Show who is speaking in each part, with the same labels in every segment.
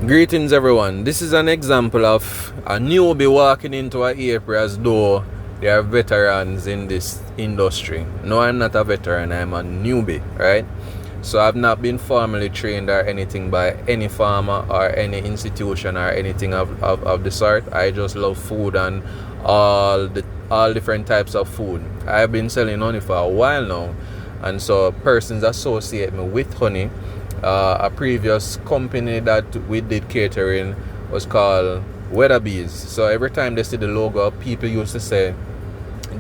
Speaker 1: Greetings everyone. This is an example of a newbie walking into an apiary as though they are veterans in this industry. No, I'm not a veteran, I'm a newbie, right? So I've not been formally trained or anything by any farmer or any institution or anything of the sort. I just love food and all different types of food. I've been selling honey for a while now, and so persons associate me with honey. A previous company that we did catering was called Weatherbees. So every time they see the logo, people used to say,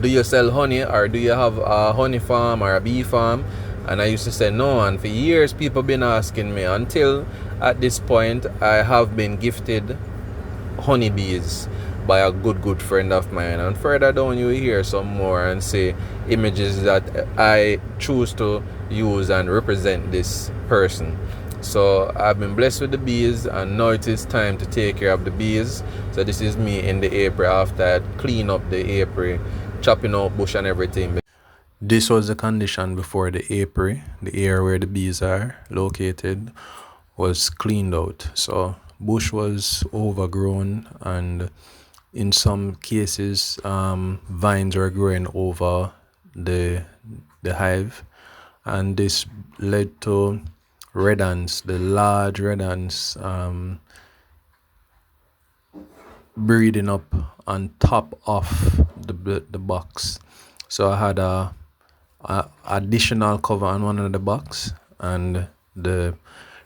Speaker 1: do you sell honey, or do you have a honey farm or a bee farm? And I used to say no, and for years people been asking me, until at this point I have been gifted honeybees by a good friend of mine. And further down you hear some more and say images that I choose to use and represent this person. So I've been blessed with the bees, and now it is time to take care of the bees. So this is me in the apiary after I clean up the apiary, chopping out bush and everything. This was the condition before the apiary, the area where the bees are located, was cleaned out. So bush was overgrown, and in some cases vines were growing over the hive, and this led to red ants, the large red ants, breeding up on top of the box. So I had a additional cover on one of the box, and the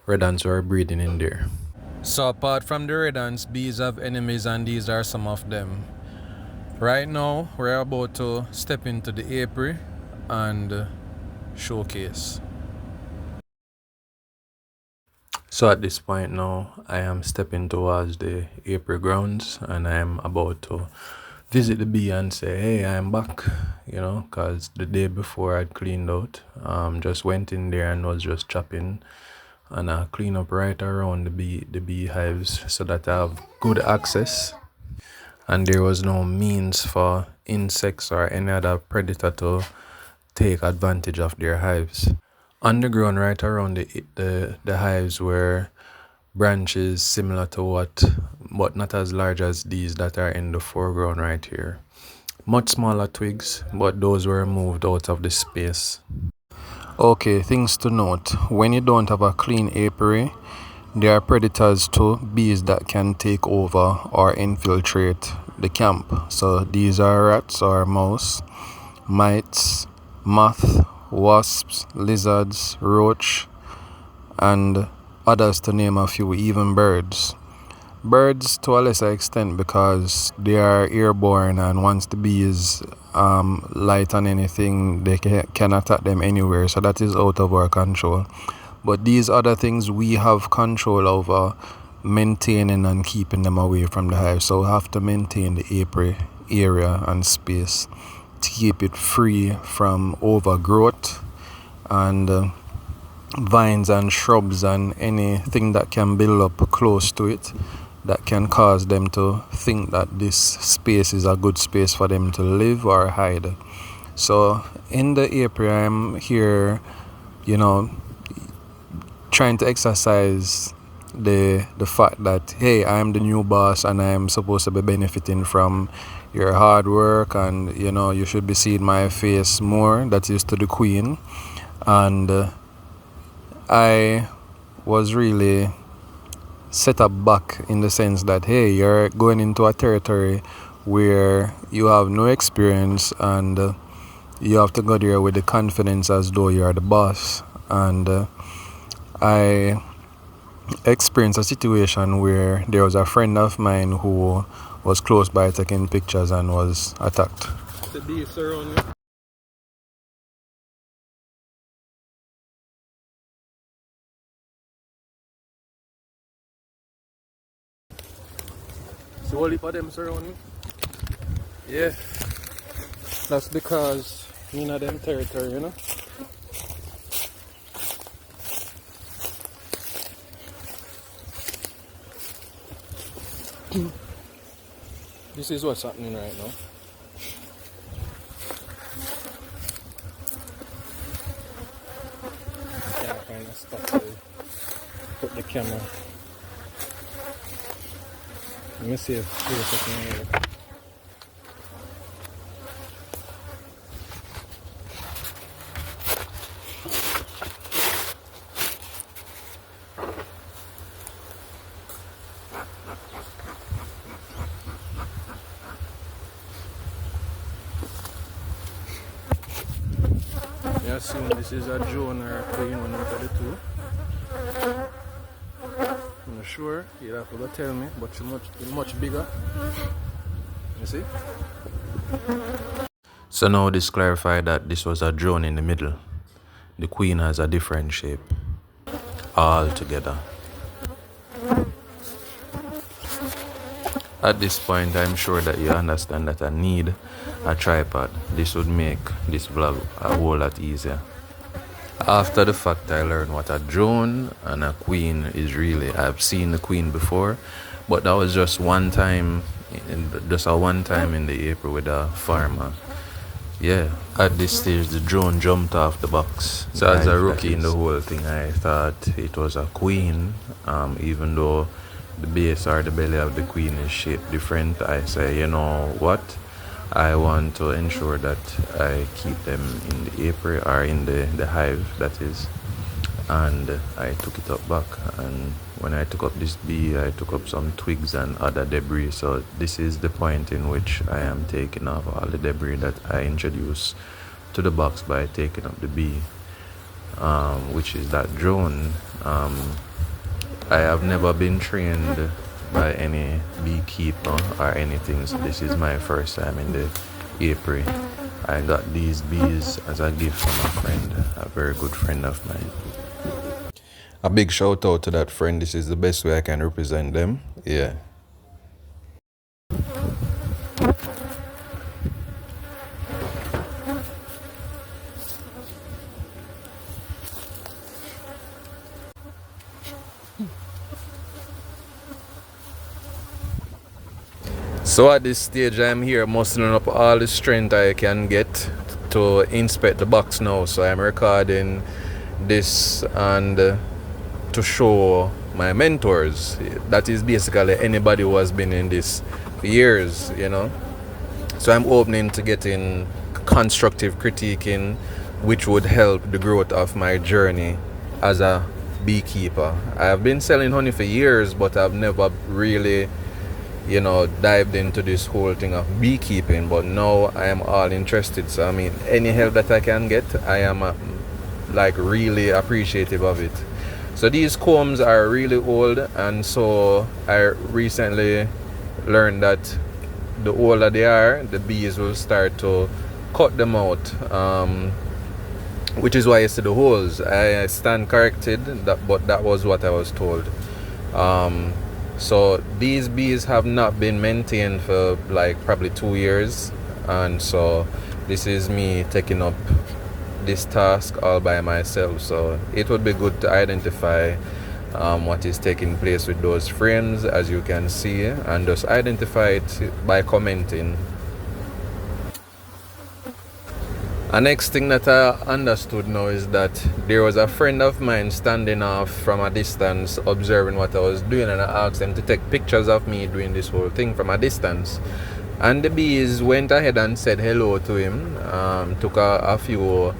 Speaker 1: red ants were breeding in there. So apart from the red ants, bees have enemies, and these are some of them. Right now we're about to step into the apiary and showcase. So at this point now, I am stepping towards the apiary grounds, and I am about to visit the bee and say, hey, I'm back, because the day before I'd cleaned out, just went in there and was just chopping, and I clean up right around the bee hives so that I have good access, and there was no means for insects or any other predator to take advantage of their hives. On the ground right around the hives were branches similar to what, but not as large as these that are in the foreground right here. Much smaller twigs, but those were moved out of the space. Okay, things to note. When you don't have a clean apiary, there are predators to bees that can take over or infiltrate the camp. So these are rats or mouse, mites, moth, wasps, lizards, roach, and others, to name a few, even birds. Birds to a lesser extent because they are airborne, and once the bees light on anything, they can attack them anywhere, so that is out of our control. But these other things we have control over, maintaining and keeping them away from the hive. So we have to maintain the apiary area and space to keep it free from overgrowth and vines and shrubs and anything that can build up close to it that can cause them to think that this space is a good space for them to live or hide. So in the apiary, I'm here, trying to exercise the fact that, hey, I'm the new boss and I'm supposed to be benefiting from your hard work, and you should be seeing my face more. That is to the queen. And I was really set up back in the sense that, hey, you're going into a territory where you have no experience, and you have to go there with the confidence as though you're the boss. And I experienced a situation where there was a friend of mine who was close by taking pictures and was attacked. The bees surround you. So all of them surround me? Yeah. That's because you know them territory, This is what's happening right now. Yeah, kind of spot to put the camera. Let me see if I can hear. I assume this is a drone or a queen, one of the two. I'm not sure, you'll have to go tell me, but it's much bigger. You see? So now this clarified that this was a drone in the middle. The queen has a different shape altogether. At this point, I'm sure that you understand that I need a tripod. This would make this vlog a whole lot easier. After the fact, I learned what a drone and a queen is really. I've seen the queen before, but that was just one time, just a one time in the April with a farmer. Yeah, at this stage, the drone jumped off the box. So as a rookie in the whole thing, I thought it was a queen, even though the base or the belly of the queen is shaped different. I say, you know what? I want to ensure that I keep them in the apiary or in the hive, that is. And I took it up back, and when I took up this bee, I took up some twigs and other debris. So this is the point in which I am taking off all the debris that I introduced to the box by taking up the bee, which is that drone. I have never been trained by any beekeeper or anything, so this is my first time in the apiary. I got these bees as a gift from a friend, a very good friend of mine. A big shout out to that friend. This is the best way I can represent them. Yeah. So at this stage, I'm here mustering up all the strength I can get to inspect the box now. So I'm recording this and to show my mentors. That is basically anybody who has been in this for years, you know. So I'm opening to getting constructive critiquing, which would help the growth of my journey as a beekeeper. I have been selling honey for years, but I've never really, you know, dived into this whole thing of beekeeping. But now I am all interested. So I mean, any help that I can get, I am like really appreciative of it. So these combs are really old, and so I recently learned that the older they are, the bees will start to cut them out, which is why you see the holes. I stand corrected, but that was what I was told. So these bees have not been maintained for like probably 2 years, and so this is me taking up this task all by myself. So it would be good to identify what is taking place with those frames, as you can see, and just identify it by commenting. The next thing that I understood now is that there was a friend of mine standing off from a distance observing what I was doing, and I asked them to take pictures of me doing this whole thing from a distance. And the bees went ahead and said hello to him, took a few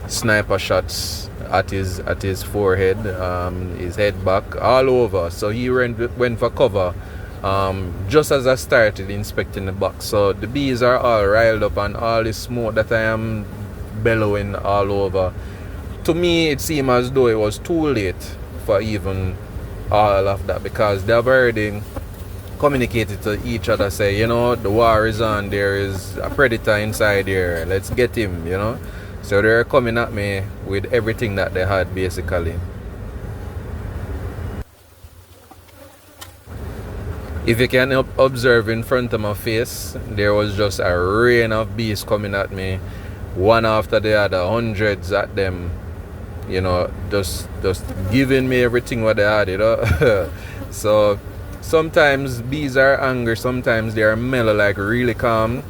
Speaker 1: sniper shots at his forehead, his head back, all over. So he went for cover just as I started inspecting the box. So the bees are all riled up, and all the smoke that I am bellowing all over. To me, it seemed as though it was too late for even all of that, because they have already communicated to each other, say, you know, the war is on, there is a predator inside here, let's get him, you know. So they're coming at me with everything that they had, basically. If you can observe in front of my face, there was just a rain of bees coming at me, one after the other, hundreds at them, you know, just giving me everything what they had, you know. So sometimes bees are angry, sometimes they are mellow, like really calm,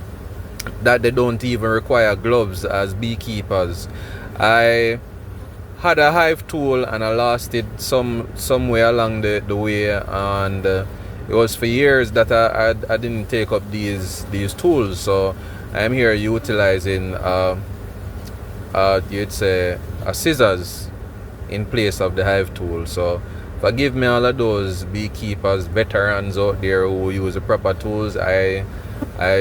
Speaker 1: that they don't even require gloves as beekeepers. I had a hive tool and I lost it somewhere along the way, and it was for years that I didn't take up these tools. So I'm here utilizing you'd say a scissors in place of the hive tool. So forgive me all of those beekeepers, veterans out there who use the proper tools. I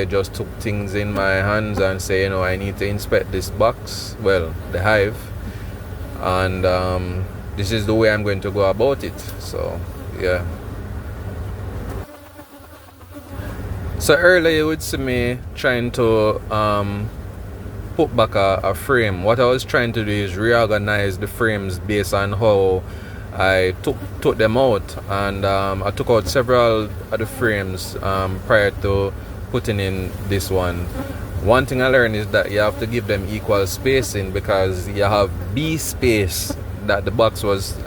Speaker 1: just took things in my hands and say, I need to inspect this box, well, the hive, and this is the way I'm going to go about it. So yeah. So earlier you would see me trying to put back a frame. What I was trying to do is reorganize the frames based on how I took them out, and I took out several of the frames prior to putting in this one. One thing I learned is that you have to give them equal spacing, because you have bee space that the box was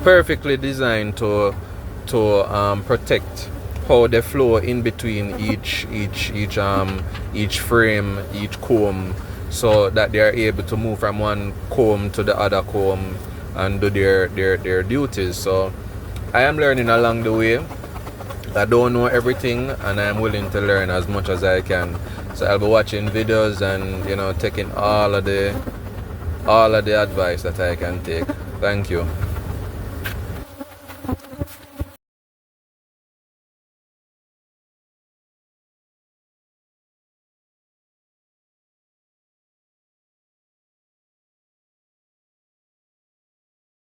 Speaker 1: perfectly designed to protect how they flow in between each frame, each comb, so that they are able to move from one comb to the other comb and do their duties. So I am learning along the way. I don't know everything, and I'm willing to learn as much as I can. So I'll be watching videos and taking all of the advice that I can take. Thank you.